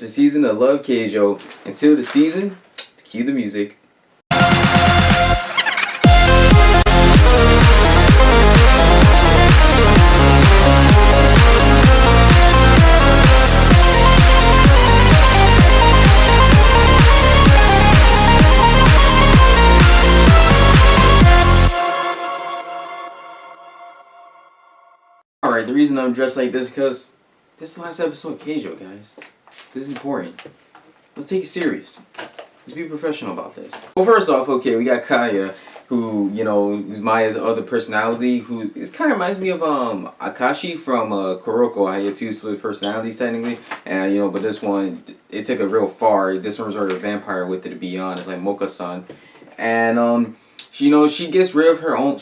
It's the season to love Keijo. Until the season, cue the music. Alright, the reason I'm dressed like this is because this is the last episode of Keijo, guys. This is important. Let's take it serious. Let's be professional about this. Well, first off, okay, we got Kaya, who, you know, who's Maya's other personality, who is kind of reminds me of Akashi from Kuroko. I had two split personalities technically, and you know, but this one, it took it real far. This one's sort of a vampire with it, to be honest, like Mocha-san, and she, you know, she gets rid of her own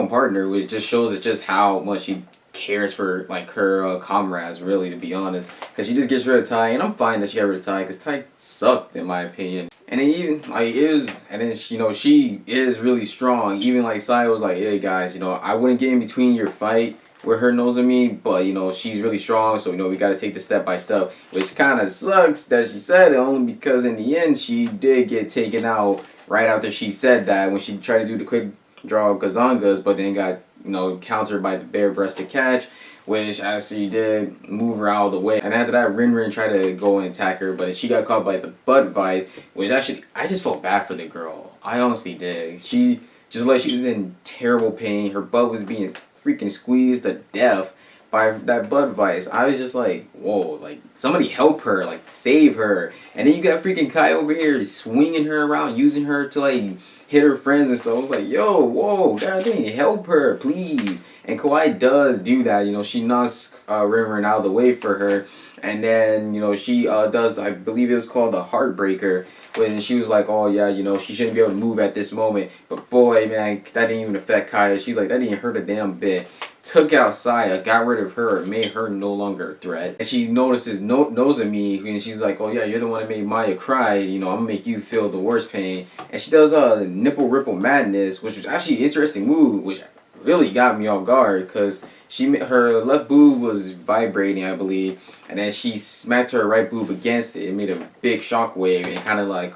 partner, which just shows it just how much she cares for like her comrades, really, to be honest, because she just gets rid of Tai, and I'm fine that she got rid of Tai because Tai sucked in my opinion. And then even like you know, she is really strong. Even like Sai was like, hey guys, you know, I wouldn't get in between your fight with her Nozomi, but you know, she's really strong, so you know, we got to take this step by step, which kind of sucks that she said it, only because in the end she did get taken out right after she said that, when she tried to do the quick draw of Gazangas, but then got, you know, countered by the bare-breasted catch, which actually did move her out of the way. And after that, Rin tried to go and attack her, but she got caught by the butt vice, which actually, I just felt bad for the girl. I honestly did. She just like, she was in terrible pain. Her butt was being freaking squeezed to death by that butt vice. I was just like, whoa, like, somebody help her, like, save her. And then you got freaking Kai over here swinging her around, using her to, like, hit her friends and stuff. I was like, yo, whoa, god dang, help her, please. And Kawaii does do that, you know, she knocks Rin out of the way for her. And then, you know, she does, I believe it was called the Heartbreaker, when she was like, oh yeah, you know, she shouldn't be able to move at this moment. But boy, man, that didn't even affect Kaya. She's like, that didn't hurt a damn bit. Took out Saya, got rid of her, made her no longer a threat. And she notices Nozomi, and she's like, oh yeah, you're the one that made Maya cry, you know, I'm gonna make you feel the worst pain. And she does Nipple Ripple Madness, which was actually an interesting move, which really got me off guard, because her left boob was vibrating, I believe, and then she smacked her right boob against it. It made a big shockwave and kind of like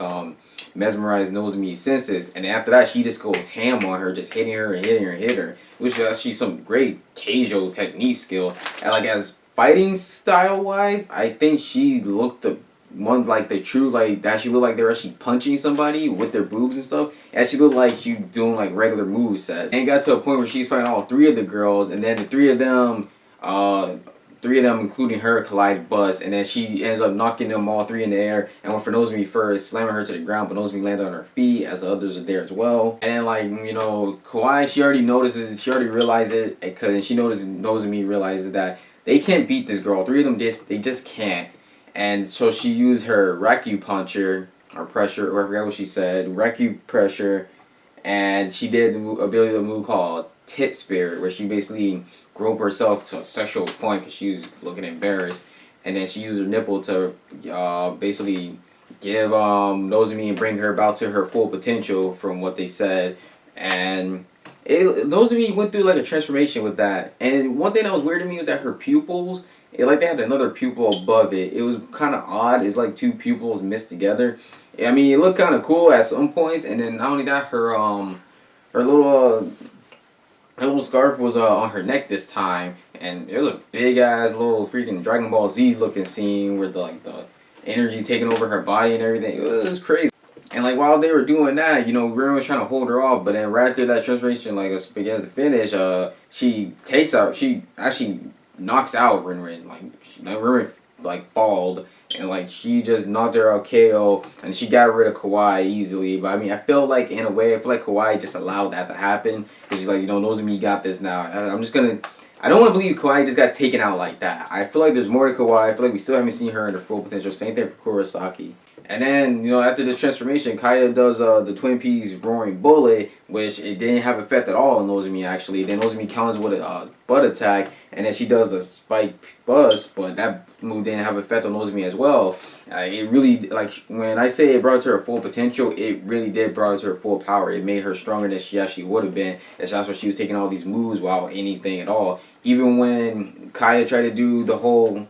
mesmerized Nozomi's senses. And after that, she just goes ham on her, just hitting her and hitting her and hitting her, which was actually some great Keijo technique skill. And like, as fighting style wise, I think she looked the one, like the true, like, that she looked like they were actually punching somebody with their boobs and stuff. And she looked like she doing like regular move sets. And it got to a point where she's fighting all three of the girls, and then the three of them including her, collide butts, and then she ends up knocking them all three in the air, and went for Nozomi first, slamming her to the ground, but Nozomi landed on her feet as the others are there as well. And then, like, you know, Kawaii, she already notices it, she already realized it, because she notices Nozomi realizes that they can't beat this girl. Three of them they just can't. And so she used her Raku puncher, or pressure, or I forgot what she said, Raku pressure, and she did the ability of a move called Tit Spirit, where she basically grope herself to a sexual point because she was looking embarrassed, and then she used her nipple to basically give Nozomi and bring her about to her full potential, from what they said. And Nozomi went through like a transformation with that. And one thing that was weird to me was that her pupils, like they had another pupil above it. It was kind of odd. It's like two pupils mixed together. I mean, it looked kind of cool at some points, and then not only that, her little scarf was on her neck this time, and it was a big ass little freaking Dragon Ball Z looking scene with the energy taking over her body and everything. It was crazy. And like, while they were doing that, you know, Rin was trying to hold her off, but then right after that transformation like begins to finish, she actually knocks out Rin. Like, Rin like falled, and like she just knocked her out KO, and she got rid of Kawaii easily. But I mean, I feel like, in a way, I feel like Kawaii just allowed that to happen, because she's like, you know, Nozomi got this now. I don't want to believe Kawaii just got taken out like that. I feel like there's more to Kawaii. I feel like we still haven't seen her in her full potential. Same thing for Kurosaki. And then, you know, after this transformation, Kaya does the Twin Peaks Roaring Bullet, which it didn't have effect at all on Nozomi, actually. Then Nozomi counters with a butt attack, and then she does the Spike Bust, but that move didn't have effect on Nozomi as well. It really, like, when I say it brought her to her full potential, it really did brought her to her full power. It made her stronger than she actually would have been. That's why she was taking all these moves without anything at all. Even when Kaya tried to do the whole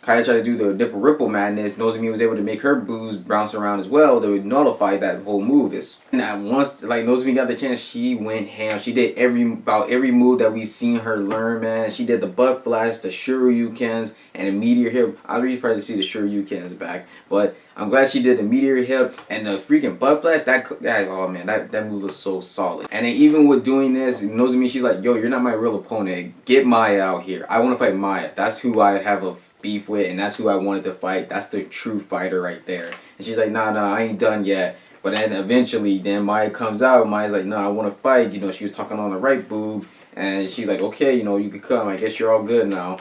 Keijo tried to do the nipple ripple madness, Nozomi was able to make her boobs bounce around as well to nullify that whole move. And once like Nozomi got the chance, she went ham. She did about every move that we seen her learn, man. She did the butt flash, the Shoryukens, and the meteor hip. I'm really surprised to see the Shoryukens back, but I'm glad she did the meteor hip and the freaking butt flash. That oh man, that move was so solid. And then even with doing this, Nozomi, she's like, yo, you're not my real opponent. Get Maya out here. I want to fight Maya. That's who I have a beef with, and that's who I wanted to fight. That's the true fighter right there. And she's like, nah, I ain't done yet. But then eventually, then Maya comes out. Maya's like, nah, I want to fight. You know, she was talking on the right boob, and she's like, okay, you know, you can come. I guess you're all good now.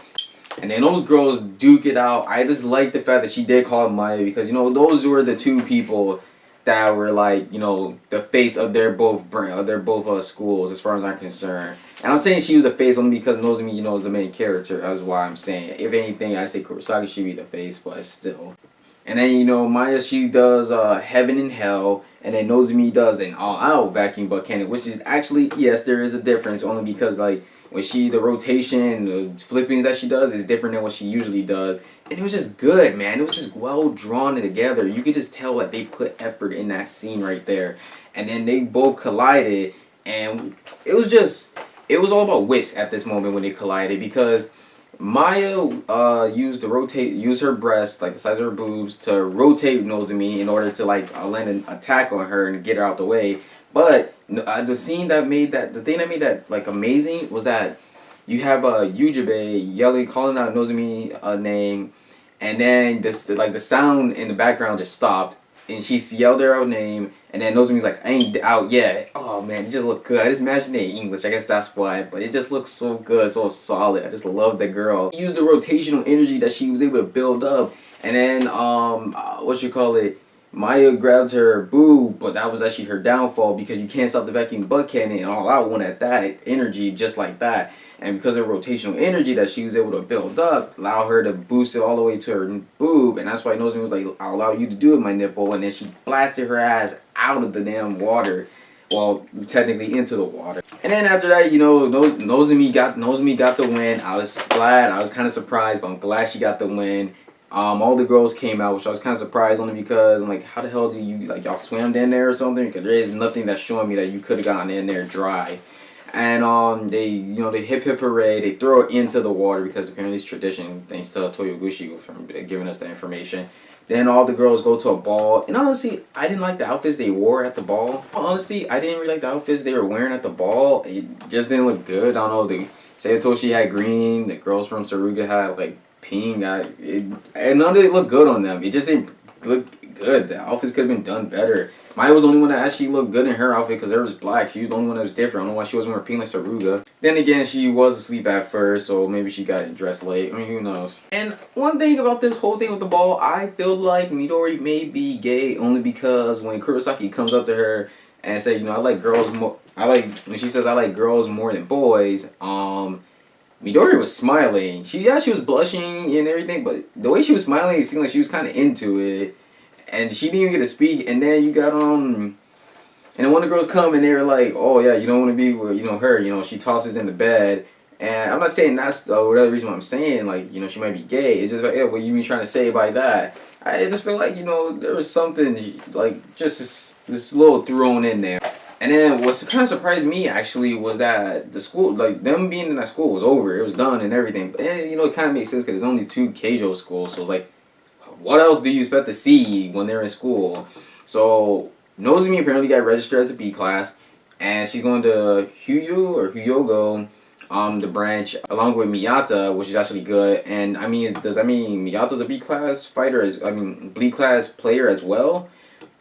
And then those girls duke it out. I just like the fact that she did call Maya, because, you know, those were the two people that were like, you know, the face of their both schools as far as I'm concerned. And I'm saying she was a face only because Nozomi, you know, is the main character. That's why I'm saying. If anything, I say Kurosaki should be the face, but still. And then, you know, Maya, she does Heaven and Hell, and then Nozomi does an all-out vacuum butt cannon, which is actually, yes, there is a difference, only because, like, when the rotation, the flippings that she does is different than what she usually does. And it was just good, man. It was just well drawn together. You could just tell that they put effort in that scene right there. And then they both collided, and it was all about wits at this moment when they collided, because Maya used her breasts, like the size of her boobs, to rotate Nozomi in order to like land an attack on her and get her out the way. But the thing that made that like amazing was that you have Yujube calling out Nozomi name, and then the sound in the background just stopped, and she yelled her out name, and then Nozomi's like, I ain't out yet. Oh man, it just looked good. I just imagined it in English. I guess that's why, but it just looks so good, so solid. I just love the girl. She used the rotational energy that she was able to build up, and then Maya grabbed her boob, but that was actually her downfall, because you can't stop the vacuum butt cannon, and all out one at that energy just like that. And because of rotational energy that she was able to build up, allow her to boost it all the way to her boob, and that's why Nozomi was like, I'll allow you to do it, my nipple, and then she blasted her ass out of the damn water. Well, technically into the water. And then after that, you know, Nozomi got the win. I was glad. I was kind of surprised, but I'm glad she got the win. All the girls came out, which I was kind of surprised, only because I'm like, how the hell do you, like, y'all swam in there or something? Because there is nothing that's showing me that you could have gotten in there dry. And they hip hooray, they throw it into the water, because apparently it's tradition, thanks to Toyoguchi for giving us that information. Then all the girls go to a ball, and honestly, I didn't like the outfits they wore at the ball. Honestly, I didn't really like the outfits they were wearing at the ball. It just didn't look good. I don't know, the Sayatoshi had green, the girls from Saruga had like pink, and none of it looked good on them. It just didn't look good. The outfits could have been done better. Maya was the only one that actually looked good in her outfit, because hers was black. She was the only one that was different. I don't know why she wasn't wearing pink like Saruga. Then again, she was asleep at first, so maybe she got dressed late. I mean, who knows? And one thing about this whole thing with the ball, I feel like Midori may be gay, only because when Kurosaki comes up to her and say, you know, I like girls more. When she says I like girls more than boys. Midori was smiling. She was blushing and everything, but the way she was smiling, it seemed like she was kind of into it. And she didn't even get to speak, and then you got and then one of the girls come and they're like, oh yeah, you don't want to be with, you know, her, you know, she tosses in the bed. And I'm not saying that's whatever reason why I'm saying, like, you know, she might be gay. It's just like, yeah, what you be trying to say by that? I just feel like, you know, there was something like just this little thrown in there. And then what kind of surprised me actually was that the school, like them being in that school was over, it was done and everything. But you know, it kind of makes sense because there's only 2 Keijo schools, so it's like, what else do you expect to see when they're in school? So Nozomi apparently got registered as a B class, and she's going to Hyogo, the branch, along with Miyata, which is actually good. And I mean, does that mean Miyata's a B class fighter? B class player as well?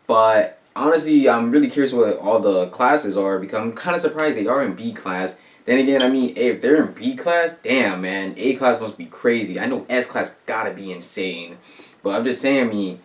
But honestly, I'm really curious what all the classes are, because I'm kind of surprised they are in B class. Then again, I mean, if they're in B class, damn man, A class must be crazy. I know S class gotta be insane. But I'm just saying, I mean,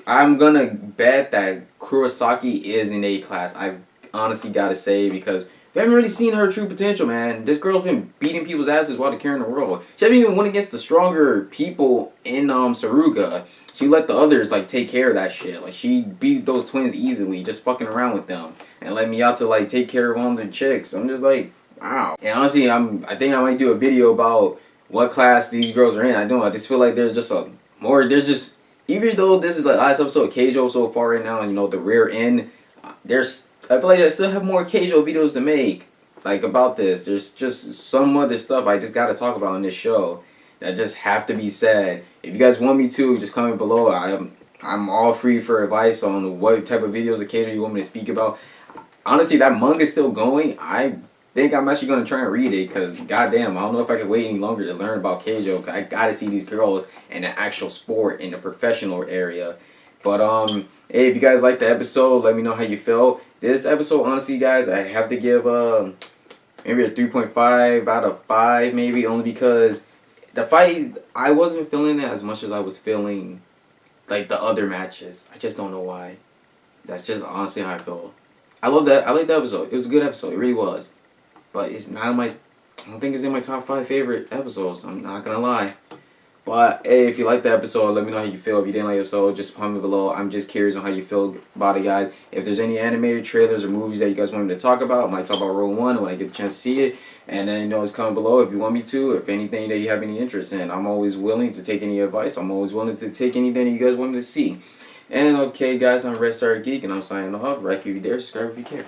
I'm gonna bet that Kurosaki is in A class. I've honestly gotta say, because we haven't really seen her true potential, man. This girl's been beating people's asses while they're carrying the world. She hasn't even went against the stronger people in Saruga. She let the others like take care of that shit. Like she beat those twins easily, just fucking around with them, and let Miyata take care of all the chicks. I'm just like, wow. And honestly, I think I might do a video about what class these girls are in. I don't know. I just feel like there's just a more. There's just, even though this is the last episode of Keijo so far right now, and you know the rear end. There's, I feel like I still have more Keijo videos to make, like about this. There's just some other stuff I just gotta talk about on this show that just have to be said. If you guys want me to, just comment below. I'm all free for advice on what type of videos of Keijo you want me to speak about. Honestly, that manga is still going. I think I'm actually gonna try and read it because goddamn, I don't know if I can wait any longer to learn about Keijo. I gotta see these girls in the actual sport in the professional area. But hey, if you guys like the episode, let me know how you feel. This episode, honestly, guys, I have to give maybe a 3.5 out of 5, maybe, only because the fight, I wasn't feeling it as much as I was feeling like the other matches. I just don't know why. That's just honestly how I feel. I love that. I like the episode. It was a good episode. It really was. But it's not in my, I don't think it's in my top 5 favorite episodes. I'm not gonna lie. But hey, if you liked the episode, let me know how you feel. If you didn't like the episode, just comment below. I'm just curious on how you feel about it, guys. If there's any animated trailers or movies that you guys want me to talk about, I might talk about Rogue One when I get the chance to see it. And then, you know, just comment below if you want me to. If anything that you have any interest in, I'm always willing to take any advice. I'm always willing to take anything that you guys want me to see. And okay, guys, I'm Red Star Geek, and I'm signing off. Like if you dare, subscribe if you care.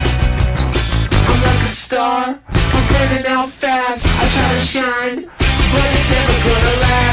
I'm like a star, I'm burning out fast. I try to shine, but it's never gonna last.